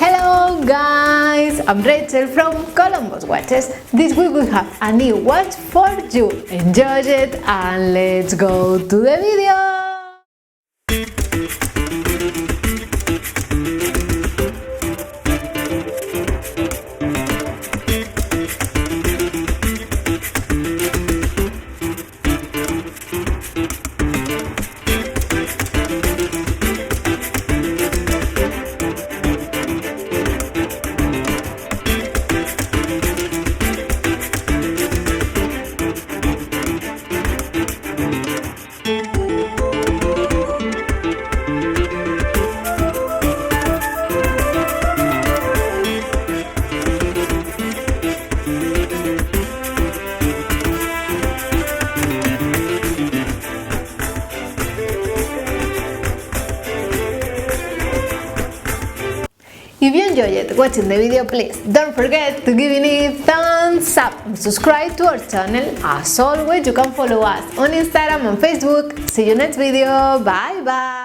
Hello guys, I'm Rachel from Columbus Watches. This week we have a new watch for you. Enjoy it and let's go to the video! If you enjoyed watching the video, please don't forget to give it a thumbs up and subscribe to our channel. As always, you can follow us on Instagram and Facebook. See you next video. Bye bye.